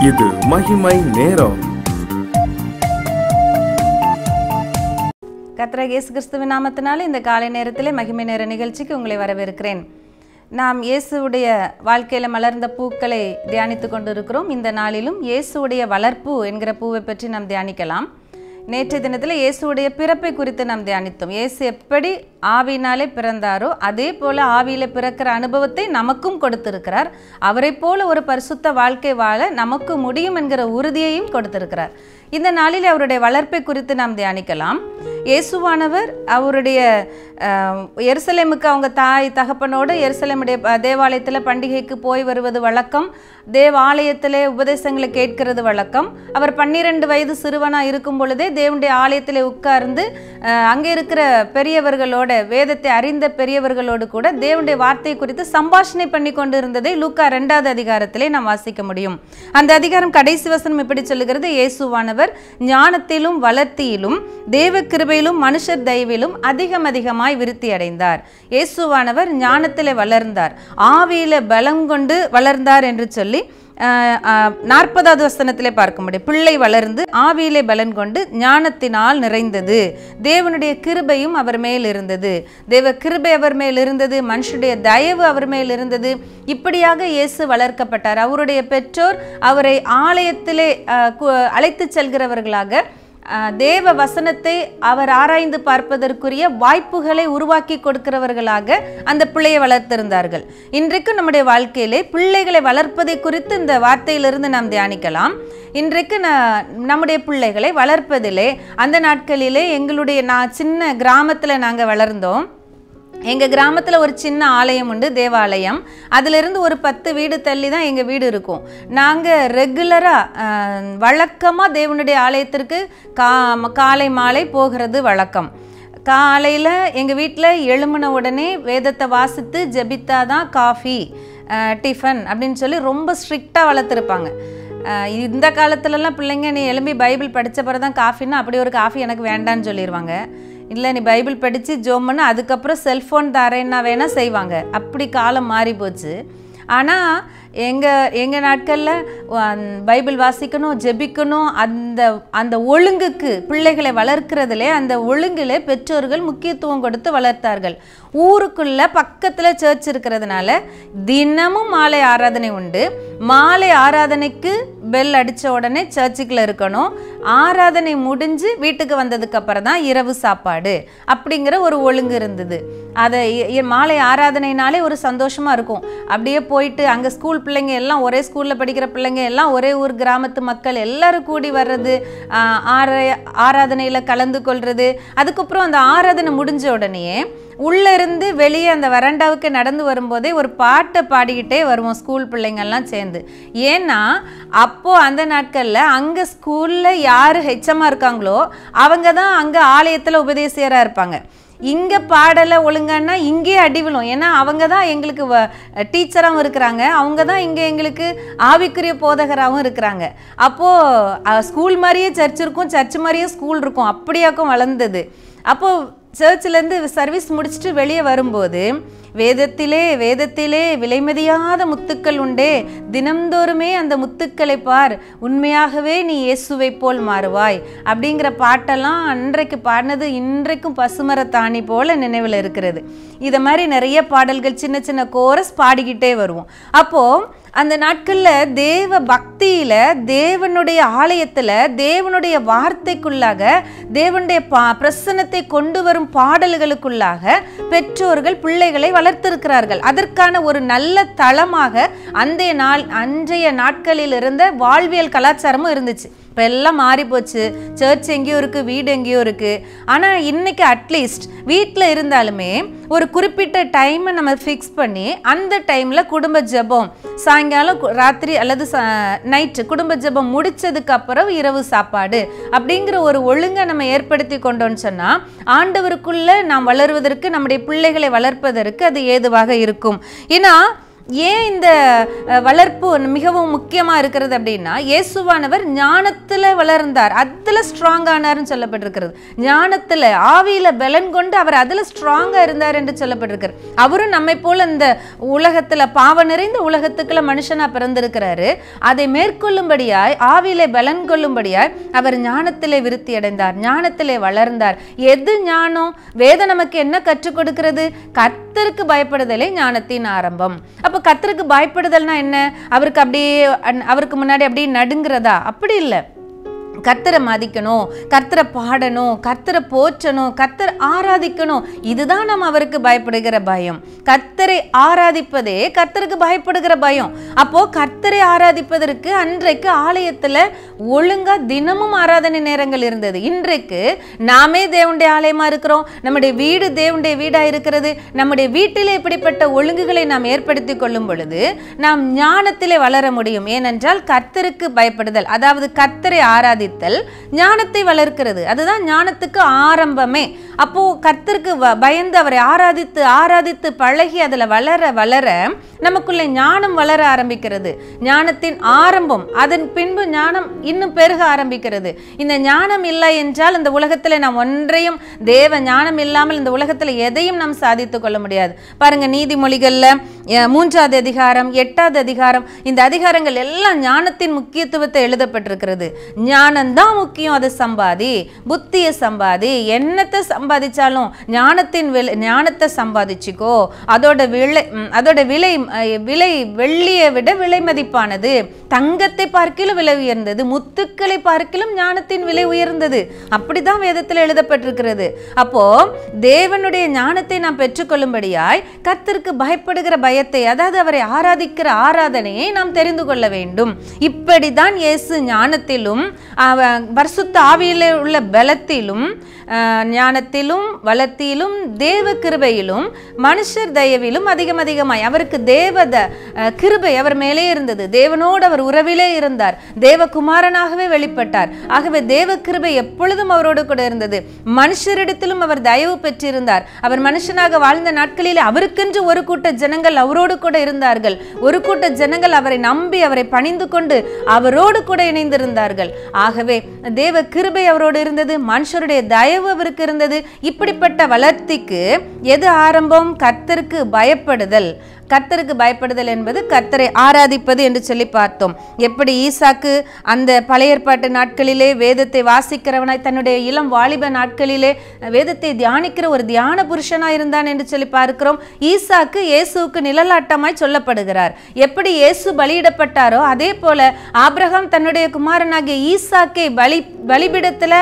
இது மகிமை நேரம். கர்த்தராகிய இயேசு கிறிஸ்துவின் நாமத்தினாலே இந்த காலை நேரத்திலே மகிமை நேர நிகழ்ச்சிக்கு உங்களை வரவேற்கிறேன். நாம் இயேசுவுடைய வாழ்க்கையில் மலர்ந்த பூக்களை தியானித்து கொண்டிருக்கிறோம். இந்த நாளிலும் இயேசுவுடைய வளர்ப்பு என்கிற பூவை பற்றி நாம் தியானிக்கலாம். நேற்றைய தினத்தில் இயேசுவுடைய பிறப்பை குறித்து நாம் தியானித்தோம். இயேசு எப்படி ஆவியினாலே பிறந்தாரோ அதே போல ஆவியில பிறக்கிற அனுபவத்தை நமக்கும் கொடுத்திருக்கிறார். அவரை போல ஒரு பரிசுத்த வாழ்க்கை வாழ நமக்கு முடியும் என்கிற உறுதியையும் கொடுத்திருக்கிறார். இந்த நாளில் அவருடைய வளர்ப்பை குறித்து நாம் தியானிக்கலாம். இயேசுவானவர் அவருடைய எருசலேமுக்கு அவங்க தாய் தகப்பனோடு எருசலேமுடைய தேவாலயத்தில் பண்டிகைக்கு போய் வருவது வழக்கம். தேவாலயத்திலே உபதேசங்களை கேட்கிறது வழக்கம். அவர் 12 வயது சிறுவனாக இருக்கும் பொழுதே தேவனுடைய ஆலயத்தில் உட்கார்ந்து அங்கே இருக்கிற பெரியவர்களோட வேதத்தை அறிந்த பெரியவர்களோடு கூட தேவனுடைய வார்த்தை குறித்து சம்பாஷணை பண்ணி கொண்டு இருந்ததை லூக்கா 2வது அதிகாரத்திலே நாம் வாசிக்க முடியும். அந்த அதிகாரம் கடைசி வசனம் இப்படி சொல்லுகிறது: இயேசுவானவர் ஞானத்திலும் வளர்த்தியிலும் தேவ கிருபையிலும் மனுஷர் தயவிலும் அதிகமாய் விருத்தி அடைந்தார். இயேசுவானவர் ஞானத்திலே வளர்ந்தார், ஆவியில பலம் கொண்டு வளர்ந்தார் என்று சொல்லி 40வது வசனத்திலே பார்க்க முடியும். பிள்ளை வளர்ந்து ஆவியிலே பலன் கொண்டு ஞானத்தினால் நிறைந்தது, தேவனுடைய கிருபையும் அவர் மேல் இருந்தது. தேவ கிருபை அவர் மேல் இருந்தது, மனுஷனுடைய தயவு அவர் மேல் இருந்தது. இப்படியாக இயேசு வளர்க்கப்பட்டார். அவருடைய பெற்றோர் அவரை ஆலயத்திலே அழைத்து செல்கிறவர்களாக தேவ வசனத்தை அவர் ஆராய்ந்து பார்ப்பதற்குரிய வாய்ப்புகளை உருவாக்கி கொடுக்கிறவர்களாக அந்த பிள்ளையை வளர்த்திருந்தார்கள். இன்றைக்கு நம்முடைய வாழ்க்கையிலே பிள்ளைகளை வளர்ப்பதை குறித்து இந்த வார்த்தையிலிருந்து நாம் தியானிக்கலாம். இன்றைக்கு நம்முடைய பிள்ளைகளை வளர்ப்பதிலே அந்த நாட்களிலே சின்ன கிராமத்தில் நாங்கள் வளர்ந்தோம். எங்கள் கிராமத்தில் ஒரு சின்ன ஆலயம் உண்டு, தேவாலயம். அதிலிருந்து ஒரு 10 வீடு தள்ளி தான் எங்கள் வீடு இருக்கும். நாங்கள் ரெகுலராக வழக்கமாக தேவனுடைய ஆலயத்திற்கு காலை மாலை போகிறது வழக்கம். காலையில் எங்கள் வீட்டில் எழும்பின உடனே வேதத்தை வாசித்து ஜெபித்தா தான் காஃபி டிஃபன் அப்படின்னு சொல்லி ரொம்ப ஸ்ட்ரிக்டாக வளர்த்துருப்பாங்க. இந்த காலத்துலலாம் பிள்ளைங்க நீ எழும்பி பைபிள் படித்த பிறகு தான் காஃபின்னா அப்படி ஒரு காஃபி எனக்கு வேண்டான்னு சொல்லிடுவாங்க. இல்லை நீ பைபிள் படித்து ஜோம் பண்ண அதுக்கப்புறம் செல்ஃபோன் தரேன்னா வேணால் செய்வாங்க. அப்படி காலம் மாறி போச்சு. ஆனால் எங்கள் நாட்களில் பைபிள் வாசிக்கணும், ஜெபிக்கணும், அந்த ஒழுங்குக்கு பிள்ளைகளை வளர்க்கிறதுலே அந்த ஒழுங்கில் பெற்றோர்கள் முக்கியத்துவம் கொடுத்து வளர்த்தார்கள். ஊருக்குள்ளே பக்கத்தில் சர்ச் இருக்கிறதுனால தினமும் மாலை ஆராதனை உண்டு. மாலை ஆராதனைக்கு பெல் அடித்த உடனே சர்ச்சுக்குள்ளே இருக்கணும். ஆராதனை முடிஞ்சு வீட்டுக்கு வந்ததுக்கு அப்புறம் தான் இரவு சாப்பாடு அப்படிங்கிற ஒரு ஒழுங்கு இருந்தது. அதை மாலை ஆராதனைனாலே ஒரு சந்தோஷமாக இருக்கும். அப்படியே போயிட்டு அங்கே ஸ்கூல் பிள்ளைங்க எல்லாம் ஒரே ஸ்கூலில் படிக்கிற பிள்ளைங்க எல்லாம் ஒரே ஊர் கிராமத்து மக்கள் எல்லாரும் கூடி வர்றது, ஆராதனையில் கலந்து கொள்வது. அதுக்கப்புறம் அந்த ஆராதனை முடிஞ்ச உடனே உள்ளே இருந்து வெளியே அந்த வராண்டாவுக்கு நடந்து வரும்போதே ஒரு பாட்டை பாடிக்கிட்டே வருவோம் ஸ்கூல் பிள்ளைங்கள்லாம் சேர்ந்து. ஏன்னா அப்போது அந்த நாட்களில் அங்கே ஸ்கூலில் யார் ஹெச்எம்மாக இருக்காங்களோ அவங்க தான் அங்கே ஆலயத்தில் உபதேசியராக இருப்பாங்க. இங்கே பாடலை ஒழுங்கன்னா இங்கே அடி விழும். ஏன்னா அவங்க தான் எங்களுக்கு டீச்சராகவும் இருக்கிறாங்க, அவங்க தான் இங்கே எங்களுக்கு ஆவிக்குரிய போதகராகவும் இருக்கிறாங்க. அப்போது ஸ்கூல் மாதிரியே சர்ச் இருக்கும், சர்ச் மாதிரியே ஸ்கூல் இருக்கும், அப்படியாக்கும் வளர்ந்தது. அப்போது சர்ச்சிலேருந்து சர்வீஸ் முடிச்சுட்டு வெளியே வரும்போது வேதத்திலே விலைமதியாத முத்துக்கள் உண்டே, தினம்தோறுமே அந்த முத்துக்களை பார், உண்மையாகவே நீ இயேசுவை போல் மாறுவாய் அப்படிங்கிற பாட்டெல்லாம் அன்றைக்கு பாடினது இன்றைக்கும் பசுமரத்தாணி போல நினைவில் இருக்கிறது. இதை மாதிரி நிறைய பாடல்கள் சின்ன சின்ன கோரஸ் பாடிக்கிட்டே வருவோம். அப்போது அந்த நாட்களில் தேவ பக்தியில் தேவனுடைய ஆலயத்தில் தேவனுடைய வார்த்தைக்குள்ளாக தேவனுடைய பிரசன்னத்தை கொண்டு வரும் பாடல்களுக்குள்ளாக பெற்றோர்கள் பிள்ளைகளை வளர்த்திருக்கிறார்கள். அதற்கான ஒரு நல்ல தளமாக அன்றைய நாட்களில் இருந்த வாழ்வியல் கலாச்சாரமும் இருந்துச்சு. இப்போ எல்லாம் மாறி போச்சு. சர்ச் எங்கேயோ இருக்குது, வீடு எங்கேயோ இருக்குது. ஆனால் இன்றைக்கி அட்லீஸ்ட் வீட்டில் இருந்தாலுமே ஒரு குறிப்பிட்ட டைமை நம்ம ஃபிக்ஸ் பண்ணி அந்த டைமில் குடும்ப ஜெபம், சாயங்காலம் ராத்திரி அல்லது நைட்டு குடும்ப ஜெபம் முடித்ததுக்கப்புறம் இரவு சாப்பாடு அப்படிங்கிற ஒரு ஒழுங்கை நம்ம ஏற்படுத்தி கொண்டோன்னு சொன்னால் ஆண்டவருக்குள்ளே நாம் வளருவதற்கு, நம்முடைய பிள்ளைகளை வளர்ப்பதற்கு அது ஏதுவாக இருக்கும். ஏன்னா ஏன் இந்த வளர்ப்பு மிகவும் முக்கியமாக இருக்கிறது அப்படின்னா, இயேசுவானவர் ஞானத்தில் வளர்ந்தார், அதில் ஸ்ட்ராங் ஆனார்னு சொல்லப்பட்டிருக்கிறது. ஞானத்தில் ஆவியில் பலன் கொண்டு அவர் அதில் ஸ்ட்ராங்காக இருந்தார் என்று சொல்லப்பட்டிருக்கிறார். அவரும் நம்மை போல இந்த உலகத்தில் பாவ நிறைந்த உலகத்துக்குள்ள மனுஷனாக பிறந்திருக்கிறாரு. அதை மேற்கொள்ளும்படியாய் ஆவியிலே பலன் கொள்ளும்படியாய் அவர் ஞானத்திலே விருத்தி அடைந்தார், ஞானத்திலே வளர்ந்தார். எது ஞானம்? வேதம் நமக்கு என்ன கற்றுக் கொடுக்கிறது? கர்த்தருக்கு பயப்படுதலே ஞானத்தின் ஆரம்பம். அப்போ கர்த்தருக்கு பயப்படுதல்னா என்ன? அவருக்கு முன்னாடி அப்படியே நடுங்கிறதா? அப்படி இல்லை. கர்த்தரை மதிக்கணும், கர்த்தரை பாடணும், கர்த்தரை போற்றணும், கர்த்தரை ஆராதிக்கணும். இதுதான் நம்ம அவருக்கு பயப்படுகிற பயம். கர்த்தரை ஆராதிப்பதே கர்த்தருக்கு பயப்படுகிற பயம். அப்போ கர்த்தரை ஆராதிப்பதற்கு அன்றைக்கு ஆலயத்துல ஒழுங்கா தினமும் ஆராதனை நேரங்கள் இருந்தது. இன்றைக்கு நாமே தேவனுடைய ஆலயமா இருக்கிறோம், நம்முடைய வீடு தேவனுடைய வீடா இருக்கிறது. நம்முடைய வீட்டிலே இப்படிப்பட்ட ஒழுங்குகளை நாம் ஏற்படுத்தி கொள்ளும் பொழுது நாம் ஞானத்திலே வளர முடியும். ஏனென்றால் கர்த்தருக்கு பயப்படுதல், அதாவது கர்த்தரை ஆராதி ஞானத்தை வளர்க்கிறது. அதுதான் ஞானத்துக்கு ஆரம்பமே. அப்போ கர்த்தருக்கு பயந்து அவரை ஆராதித்து ஆராதித்து பழகி அதுல வளர வளர நமக்குள்ள ஞானம் வளர ஆரம்பிக்கிறது. ஞானத்தின் ஆரம்பம். அதன் பின்பு ஞானம் இன்னும் பெருக ஆரம்பிக்கிறது. இந்த ஞானம் இல்லை என்றால் இந்த உலகத்துல நாம் ஒன்றையும், தேவ ஞானம் இல்லாமல் இந்த உலகத்துல எதையும் நாம் சாதித்துக் கொள்ள முடியாது. பாருங்க, நீதிமொழிகள்ல 3வது அதிகாரம் 8வது அதிகாரம், இந்த அதிகாரங்கள் எல்லாம் ஞானத்தின் முக்கியத்துவத்தை எழுதப்பட்டிருக்கிறது. ஞானம்தான் முக்கியம், அதை சம்பாதி, புத்தியை சம்பாதி, என்னத்தை சம்பாதிச்சாலும் ஞானத்தை சம்பாதிச்சுக்கோ. அதோட விலை வெள்ளியை விட விலை மதிப்பானது, தங்கத்தை பார்க்கிலும் விலை உயர்ந்தது, முத்துக்களை பார்க்கிலும் ஞானத்தின் விலை உயர்ந்தது. அப்படிதான் வேதத்தில் எழுதப்பட்டிருக்கிறது. அப்போ தேவனுடைய ஞானத்தை நாம் பெற்றுக்கொள்ளும்படியாய் கர்த்தருக்கு பயப்படுகிற பயத்தை, அதாவது அவரை ஆராதிக்கிற ஆராதனையை நாம் தெரிந்து கொள்ள வேண்டும். இப்படிதான் இயேசு ஞானத்திலும் பரிசுத்த ஆவியிலே உள்ள பலத்திலும் ஞானத்திலும் வளத்திலும் தேவ கிருபையிலும் மனுஷர் தயவிலும் அதிகமாய் அவருக்கு தேவ கிருபை அவர் மேலே இருந்தது. தேவனோடு அவர் உறவிலே இருந்தார், தேவகுமாரனாகவே வெளிப்பட்டார். ஆகவே தேவ கிருபை எப்பொழுதும் அவரோடு கூட இருந்தது. மனுஷரிடத்திலும் அவர் தயவு பெற்றிருந்தார். அவர் மனுஷனாக வாழ்ந்த நாட்களில் அவருக்கென்று ஒரு கூட்ட ஜனங்கள் அவரோடு கூட இருந்தார்கள். ஒரு கூட்ட ஜனங்கள் அவரை நம்பி அவரை பணிந்து கொண்டு அவரோடு கூட இணைந்திருந்தார்கள். ஆகவே தேவ கிருபை அவரோடு இருந்தது, மனுஷருடைய தயவு அவருக்கு இருந்தது. இப்படிப்பட்ட வளர்த்திக்கு எது ஆரம்பம்? கர்த்தருக்கு பயப்படுதல். கர்த்தருக்கு பயப்படுதல் என்பது கர்த்தரை ஆராதிப்பது என்று சொல்லி பார்த்தோம். எப்படி ஈசாக்கு அந்த பழைய ஏற்பாட்டு நாட்களிலே வேதத்தை வாசிக்கிறவனாய், தன்னுடைய இளம் வாலிப நாட்களிலே வேதத்தை தியானிக்கிற ஒரு தியான புருஷனாய் இருந்தான் என்று சொல்லி பார்க்கிறோம். ஈசாக்கு இயேசுவுக்கு நிழலாட்டமாய் சொல்லப்படுகிறார். எப்படி இயேசு பலியிடப்பட்டாரோ அதே போல ஆபிரகாம் தன்னுடைய குமாரனாகிய ஈசாக்கை பலிபீடத்துல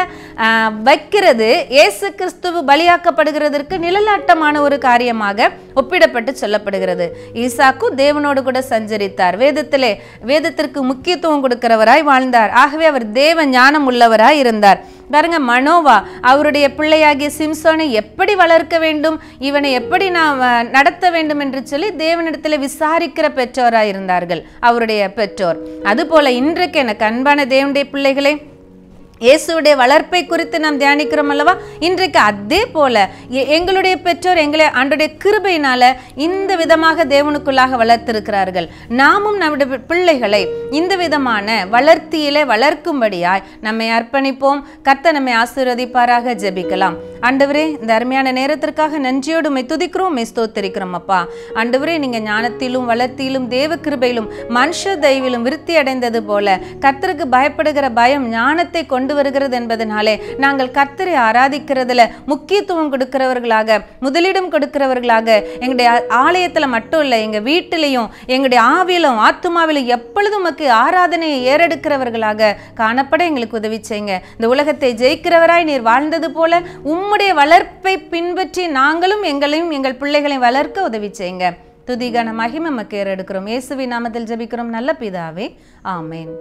வைக்கிறது இயேசு கிறிஸ்துவு பலியாக்கப்படுகிறதற்கு நிழலாட்டமான ஒரு காரியமாக ஒப்பிடப்பட்டு சொல்லப்படுகிறது. ஈசாக்கு தேவனோடு கூட சஞ்சரித்தார், வேதத்திற்கு முக்கியத்துவம் கொடுக்கிறவராய் வாழ்ந்தார். ஆகவே அவர் தேவ ஞானம் உள்ளவராய் இருந்தார். பாருங்க, மனோவா அவருடைய பிள்ளையாகிய சிம்சோனை எப்படி வளர்க்க வேண்டும், இவனை எப்படி நாம் நடத்த வேண்டும் என்று சொல்லி தேவனிடத்தில் விசாரிக்கிற பெற்றோராய் இருந்தார்கள் அவருடைய பெற்றோர். அதுபோல இன்றைக்கு எனக்கு அன்பான தேவனுடைய பிள்ளைகளே, இயேசுடைய வளர்ப்பை குறித்து நாம் தியானிக்கிறோம் அல்லவா? இன்றைக்கு அதே போல எங்களுடைய பெற்றோர் எங்களை ஆண்டவருடைய கிருபையினால இந்த விதமாக தேவனுக்குள்ளாக வளர்த்திருக்கிறார்கள். நாமும் நம்முடைய பிள்ளைகளை இந்த விதமான வளர்த்தியிலே வளர்க்கும்படியாய் நம்மை அர்ப்பணிப்போம். கர்த்தர் நம்மை ஆசீர்வதிப்பாராக. ஜெபிக்கலாம். ஆண்டவரே, இந்த அருமையான நேரத்திற்காக நன்றியோடு உம்மை துதிக்கிறோம், உம்மை ஸ்தோத்திரிக்கிறோம் அப்பா. ஆண்டவரே, நீங்க ஞானத்திலும் வளர்த்தியிலும் தேவ கிருபையிலும் மனுஷ தயவிலும் விருத்தி அடைந்தது போல கர்த்தருக்கு பயப்படுகிற பயம் ஞானத்தை கொண்டு வருகிறது என்பதனாலே நாங்கள் கர்த்தரை ஆராதிக்கிறதுல முக்கியத்துவம் கொடுக்கிறவர்களாக, முதலிடம் கொடுக்கிறவர்களாக, எங்களுடைய ஆலயத்துல மட்டும் இல்லை, எங்க வீட்டிலையும் எங்களுடைய ஆவியிலும் ஆத்துமாவிலும் எப்பொழுதும் உமக்கு ஆராதனையை ஏறெடுக்கிறவர்களாக காணப்பட எங்களுக்கு உதவி செய்யுங்க. இந்த உலகத்தை ஜெயிக்கிறவராய் நீர் வாழ்ந்தது போல உம்முடைய வளர்ப்பை பின்பற்றி நாங்களும் எங்களையும் எங்கள் பிள்ளைகளையும் வளர்க்க உதவி செய்யுங்க. துதிகான மகிமை உமக்கு ஏறெடுக்கிறோம். இயேசுவின் நாமத்தில் ஜெபிக்கிறோம் நல்ல பிதாவே, ஆமேன்.